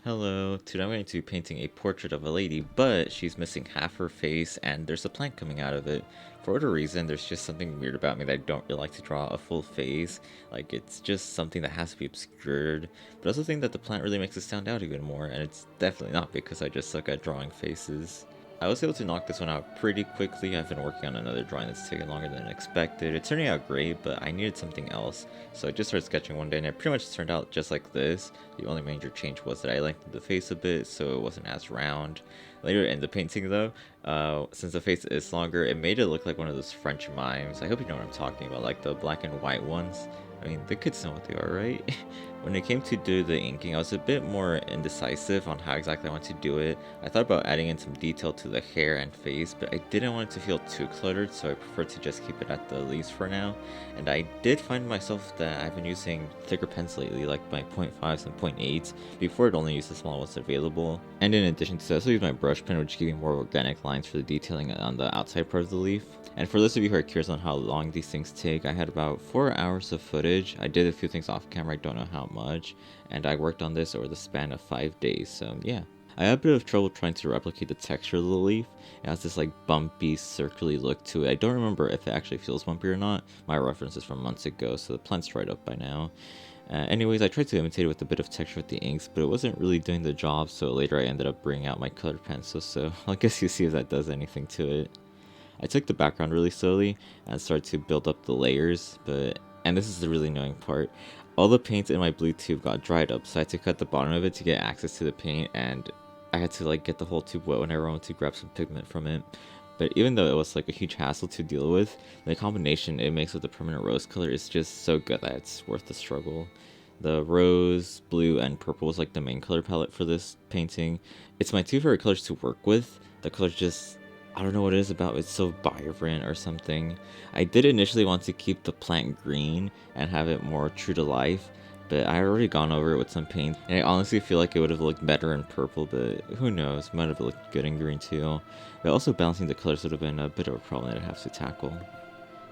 Hello, today I'm going to be painting a portrait of a lady, but she's missing half her face and there's a plant coming out of it. For whatever reason, there's just something weird about me that I don't really like to draw a full face. Like, it's just something that has to be obscured, but I also think that the plant really makes it stand out even more, and it's definitely not because I just suck at drawing faces. I was able to knock this one out pretty quickly. I've been working on another drawing that's taken longer than expected. It's turning out great, but I needed something else, so I just started sketching one day and it pretty much turned out just like this. The only major change was that I lengthened the face a bit so it wasn't as round. Later in the painting though, since the face is longer, it made it look like one of those French mimes. I hope you know what I'm talking about, like the black and white ones. I mean, the kids know what they are, right? When it came to do the inking, I was a bit more indecisive on how exactly I want to do it. I thought about adding in some detail to the hair and face, but I didn't want it to feel too cluttered, so I preferred to just keep it at the least for now. And I did find myself that I've been using thicker pens lately, like my .5s and .8s. Before I'd only use the small ones available. And in addition to that, I also use my brush pen, which gives me more organic lines for the detailing on the outside part of the leaf. And for those of you who are curious on how long these things take, I had about 4 hours of footage. I did a few things off camera, I don't know how much, and I worked on this over the span of 5 days, so yeah. I had a bit of trouble trying to replicate the texture of the leaf. It has this like bumpy, circular look to it. I don't remember if it actually feels bumpy or not. My reference is from months ago, so the plant's dried up by now. Anyways, I tried to imitate it with a bit of texture with the inks, but it wasn't really doing the job, so later I ended up bringing out my colored pencil, so I guess you see if that does anything to it. I took the background really slowly and started to build up the layers, and this is the really annoying part, all the paint in my blue tube got dried up, so I had to cut the bottom of it to get access to the paint, and I had to like get the whole tube wet whenever I wanted to grab some pigment from it. But even though it was like a huge hassle to deal with, the combination it makes with the permanent rose color is just so good that it's worth the struggle. The rose, blue, and purple is like the main color palette for this painting. It's my two favorite colors to work with. The colors just, I don't know what it is about it's so vibrant or something. I did initially want to keep the plant green and have it more true to life, but I had already gone over it with some paint, and I honestly feel like it would have looked better in purple, but who knows, might have looked good in green too. But also balancing the colors would have been a bit of a problem that I'd have to tackle.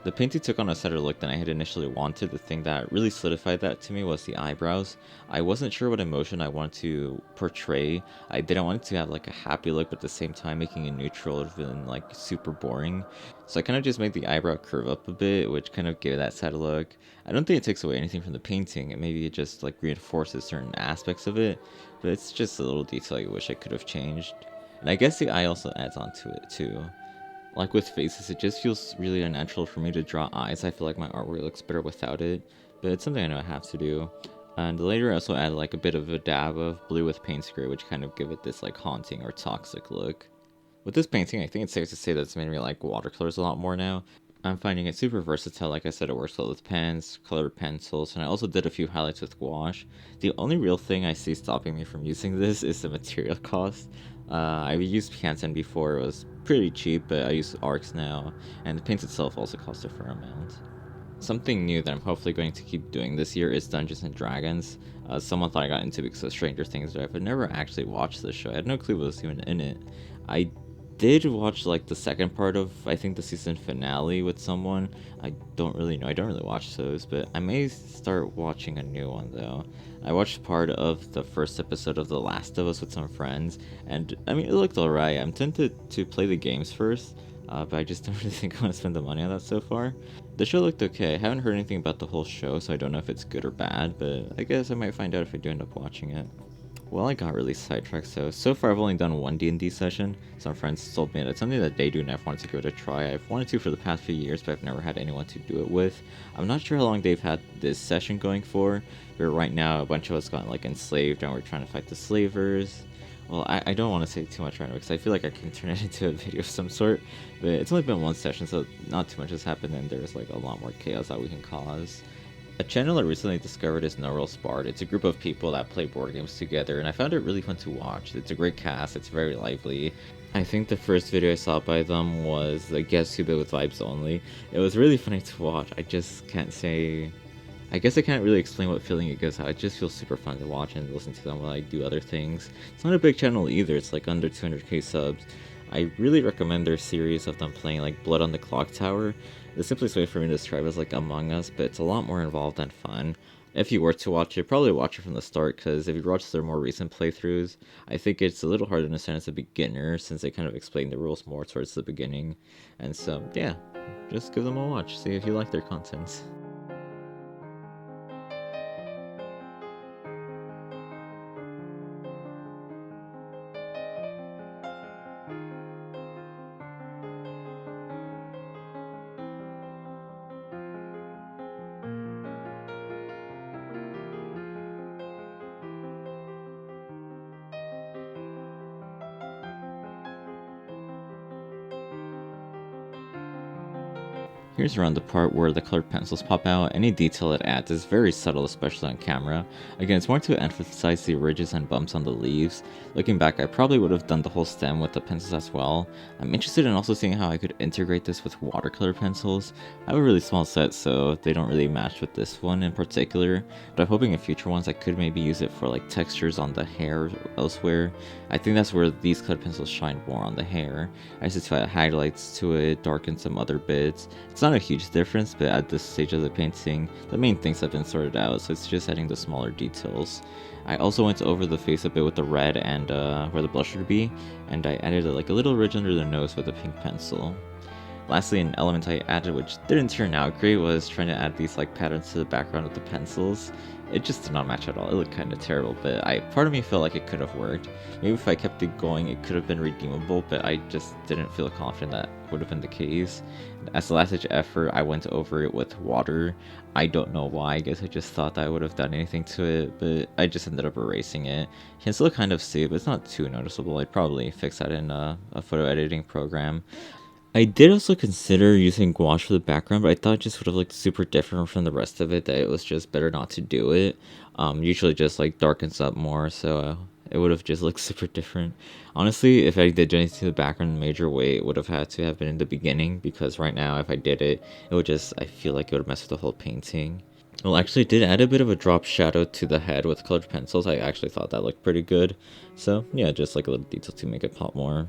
The painting took on a sadder look than I had initially wanted. The thing that really solidified that to me was the eyebrows. I wasn't sure what emotion I wanted to portray. I didn't want it to have like a happy look, but at the same time making it neutral would have been like super boring. So I kind of just made the eyebrow curve up a bit, which kind of gave that sad look. I don't think it takes away anything from the painting, and maybe it just like reinforces certain aspects of it, but it's just a little detail I wish I could have changed. And I guess the eye also adds on to it too. Like with faces, it just feels really unnatural for me to draw eyes. I feel like my artwork looks better without it, but it's something I know I have to do. And later I also added like a bit of a dab of blue with paint spray, which kind of give it this like haunting or toxic look. With this painting, I think it's safe to say that it's made me like watercolors a lot more now. I'm finding it super versatile. Like I said, it works well with pens, colored pencils, and I also did a few highlights with gouache. The only real thing I see stopping me from using this is the material cost. I've used Canson before, it was pretty cheap, but I use arcs now, and the paint itself also costs a fair amount. Something new that I'm hopefully going to keep doing this year is Dungeons and Dragons. Someone thought I got into because of Stranger Things, but I've never actually watched the show. I had no clue what was even in it. I did watch like the second part of I think the season finale with someone. I don't really know. I don't really watch those, but I may start watching a new one though. I watched part of the first episode of The Last of Us with some friends, and I mean it looked alright. I'm tempted to play the games first, but I just don't really think I want to spend the money on that so far. The show looked okay. I haven't heard anything about the whole show, so I don't know if it's good or bad, but I guess I might find out if I do end up watching it. Well, I got really sidetracked, so far I've only done one D&D session. Some friends told me that it's something that they do and I've wanted to give it a try. I've wanted to for the past few years, but I've never had anyone to do it with. I'm not sure how long they've had this session going for, but right now a bunch of us got like enslaved and we're trying to fight the slavers. Well, I don't want to say too much right now because I feel like I can turn it into a video of some sort, but it's only been one session, so not too much has happened and there's like a lot more chaos that we can cause. A channel I recently discovered is No Real Spart. It's a group of people that play board games together, and I found it really fun to watch. It's a great cast, it's very lively. I think the first video I saw by them was the Guess Who Bit with Vibes Only. It was really funny to watch. I just can't say... I guess I can't really explain what feeling it gives out. It just feels super fun to watch and listen to them while I do other things. It's not a big channel either, it's like under 200k subs. I really recommend their series of them playing like Blood on the Clock Tower. The simplest way for me to describe it is like Among Us, but it's a lot more involved and fun. If you were to watch it, probably watch it from the start, because if you watch their more recent playthroughs, I think it's a little hard to understand as a beginner since they kind of explain the rules more towards the beginning. And so, yeah, just give them a watch, see if you like their content. Here's around the part where the colored pencils pop out. Any detail it adds is very subtle, especially on camera. Again, it's more to emphasize the ridges and bumps on the leaves. Looking back, I probably would have done the whole stem with the pencils as well. I'm interested in also seeing how I could integrate this with watercolor pencils. I have a really small set, so they don't really match with this one in particular, but I'm hoping in future ones I could maybe use it for like textures on the hair or elsewhere. I think that's where these colored pencils shine more, on the hair. I just add highlights to it, darken some other bits. It's not a huge difference, but at this stage of the painting, the main things have been sorted out, so it's just adding the smaller details. I also went over the face a bit with the red and where the blush would be, and I added like a little ridge under the nose with a pink pencil. Lastly, an element I added which didn't turn out great was trying to add these like patterns to the background of the pencils. It just did not match at all. It looked kind of terrible, but part of me felt like it could have worked. Maybe if I kept it going, it could have been redeemable, but I just didn't feel confident that would have been the case. As a last ditch effort, I went over it with water. I don't know why. I guess I just thought that I would have done anything to it, but I just ended up erasing it. You can still kind of see it, but it's not too noticeable. I'd probably fix that in a photo editing program. I did also consider using gouache for the background, but I thought it just would have looked super different from the rest of it, that it was just better not to do it. Usually just like darkens up more, so it would have just looked super different. Honestly, if I did anything to the background in a major way, it would have had to have been in the beginning, because right now if I did it, it would just, I feel like it would mess with the whole painting. Well, actually, did add a bit of a drop shadow to the head with colored pencils. I actually thought that looked pretty good. So yeah, just like a little detail to make it pop more.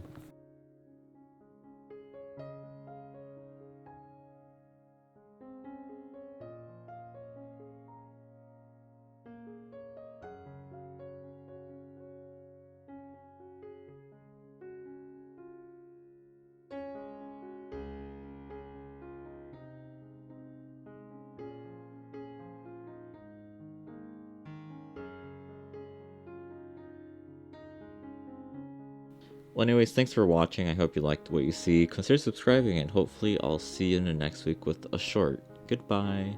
Well, anyways, thanks for watching. I hope you liked what you see. Consider subscribing, and hopefully I'll see you in the next week with a short. Goodbye.